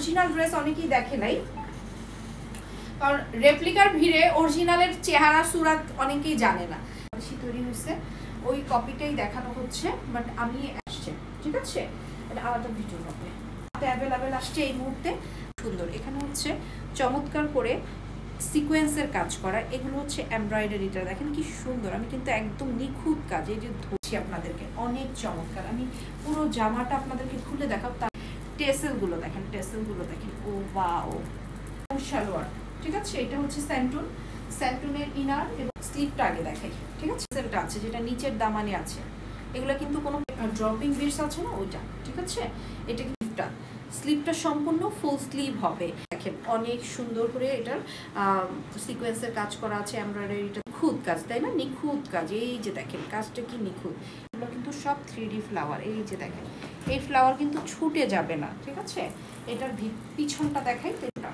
Original dress অনেকেই দেখে নাই, কারণ রেপ্লিকার ভিড়ে অরিজিনালের চেহারা সুরাত অনেকেই জানে না। তৈরি হয়েছে ওই কপিটাই দেখানো হচ্ছে, বাট আমি আসছে, ঠিক আছে, এটা আলাদা ভিডিও হবে, অ্যাভেলেবেল আসছে এই মুহূর্তে। সুন্দর, এখানে হচ্ছে চমৎকার করে সিকোয়েন্সের কাজ করা, এগুলো হচ্ছে এমব্রয়ডারিটা দেখেন কি সুন্দর। আমি কিন্তু একদম নিখুঁত কাজ, এই যে ধরছি আপনাদেরকে, অনেক চমৎকার। আমি পুরো জামাটা আপনাদেরকে খুলে দেখাব। তার টেসেলগুলো দেখেন, টেসেলগুলো দেখেন, ও ওয়াও। সালোয়ার, ঠিক আছে, এটা হচ্ছে স্যান্টুন, স্যান্টুনের ইনার এবং স্লিভটা আগে দেখাই, ঠিক আছে। সেলটা আছে যেটা নিচের দামানে আছে, এগুলো কিন্তু কোনো ড্রপিং বিটস আছে না ওইটা, ঠিক আছে। এটা গিফটটা, স্লিভটা সম্পূর্ণ ফুল স্লিভ হবে, দেখেন অনেক সুন্দর করে এটার সিকোয়েন্সের কাজ করা আছে, এমব্রয়ডারিটা নিখুঁত কাজ, তাই না, নিখুঁত কাজ। এই যে দেখেন কাজটা কি নিখুঁত, এগুলো কিন্তু সব 3D ফ্লাওয়ার, এই যে দেখেন এই ফ্লাওয়ার কিন্তু ছুটে যাবে না, ঠিক আছে। এটার পিছনটা দেখাই, এটা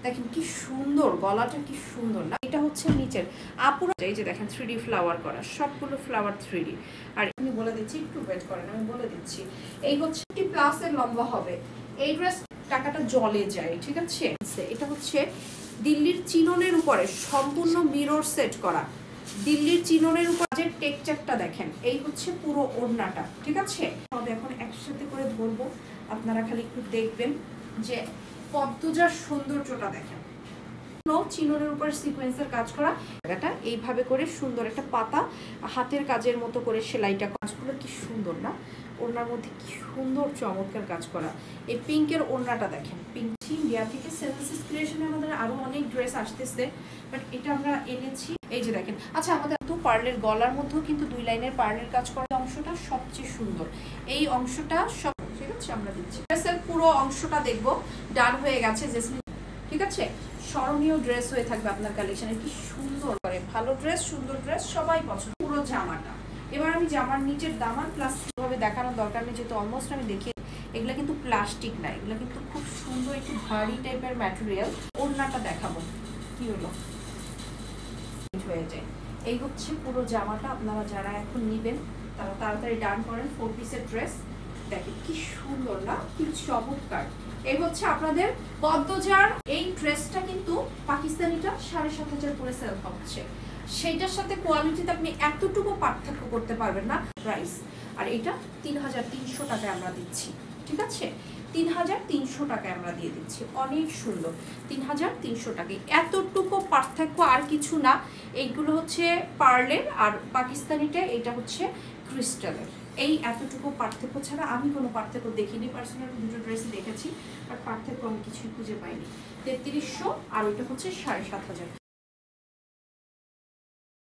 দেখেন কি সুন্দর, গলাটা কি সুন্দর না। এটা হচ্ছে নিচের আপুরা, এই যে দেখেন 3D ফ্লাওয়ার করা, সবগুলো ফ্লাওয়ার 3D। আর আমি বলে দিচ্ছি, একটু ওয়েট করেন, আমি বলে দিচ্ছি। এই হচ্ছে 50+ এর লম্বা হবে। এই ড্রেস টাকাটা জলে যায়, ঠিক আছে। এটা হচ্ছে দিল্লির চিননের উপরে সম্পূর্ণ মিরর সেট করা, দিল্লির চিননের উপরে টেক্সচারটা দেখেন। এই হচ্ছে পুরো ওড়নাটা, ঠিক আছে। এখন একসাথে করে বলবো, আপনারা খালি একটু দেখবেন যে পদ্মজার সৌন্দর্যটা দেখেন। চিননের উপর সিকোয়েন্সের কাজ করা, জায়গাটা এইভাবে করে সুন্দর একটা পাতা হাতের কাজের মতো করে সেলাইটা, কাজগুলো কি সুন্দর না, ওড়নার মধ্যে কি সুন্দর চমৎকার কাজ করা। এই পিঙ্কের ওড়নাটা দেখেন, পিঙ্ক ইন্ডিয়া থেকে সেন্সেস ক্রিয়েশনে আমাদের আরো অনেক ড্রেস আসতেছে, বাট এটা আমরা এনেছি। এই যে দেখেন, আচ্ছা আমাদের তো পার্লের গলার মধ্যেও কিন্তু 2 লাইনের পার্লের কাজ করা, অংশটা সবচেয়ে সুন্দর, এই অংশটা সব, ঠিক আছে। আমরা দিচ্ছি ড্রেসের পুরো অংশটা দেখবো, ডান হয়ে গেছে জেসমিন, ঠিক আছে। স্মরণীয় ড্রেস হয়ে থাকবে আপনার কালেকশনে, কি সুন্দর করে, ভালো ড্রেস, সুন্দর ড্রেস, সবাই পছন্দ। পুরো জামাটা, এবার আমি জামার নিচের দামান প্লাস ভাবে দেখানোর দরকার নেই, যেহেতু অলমোস্ট আমি দেখি এগুলা কিন্তু প্লাস্টিক না, এগুলো কিন্তু খুব সুন্দর একটু ভারী টাইপের ম্যাটেরিয়াল। ওড়নাটা দেখাবো, কি হলো হয়ে যায়। এই হচ্ছে পুরো জামাটা, আপনারা যারা এখন নিবেন তারা তাড়াতাড়ি ডান করেন। 4 পিসের ড্রেস দেখেন কি সুন্দর না, কি চমৎকার। এই হচ্ছে আপনাদের পদ্মজার এই ড্রেসটা, কিন্তু পাকিস্তানিটা 7,500 করে সেল হচ্ছে, সেইটার সাথে কোয়ালিটিতে আপনি এতটুকু পার্থক্য করতে পারবেন না প্রাইস। আর এটা 3,300 টাকায় আমরা দিচ্ছি, ঠিক আছে, 3,300 টাকায় আমরা দিয়ে দিচ্ছি, অনেক সুন্দর। 3,300 টাকায় এতটুকু পার্থক্য, আর কিছু না। এইগুলো হচ্ছে পার্লের, আর পাকিস্তানিটা এটা হচ্ছে ক্রিস্টালের। এই এতটুকু পার্থক্য ছাড়া আমি কোনো পার্থক্য দেখিনি, পার্সোনালি দুটো ড্রেসই দেখেছি, বাট পার্থক্য আমি কিছুই খুঁজে পাইনি। 3,300 আর ওইটা হচ্ছে 7,500।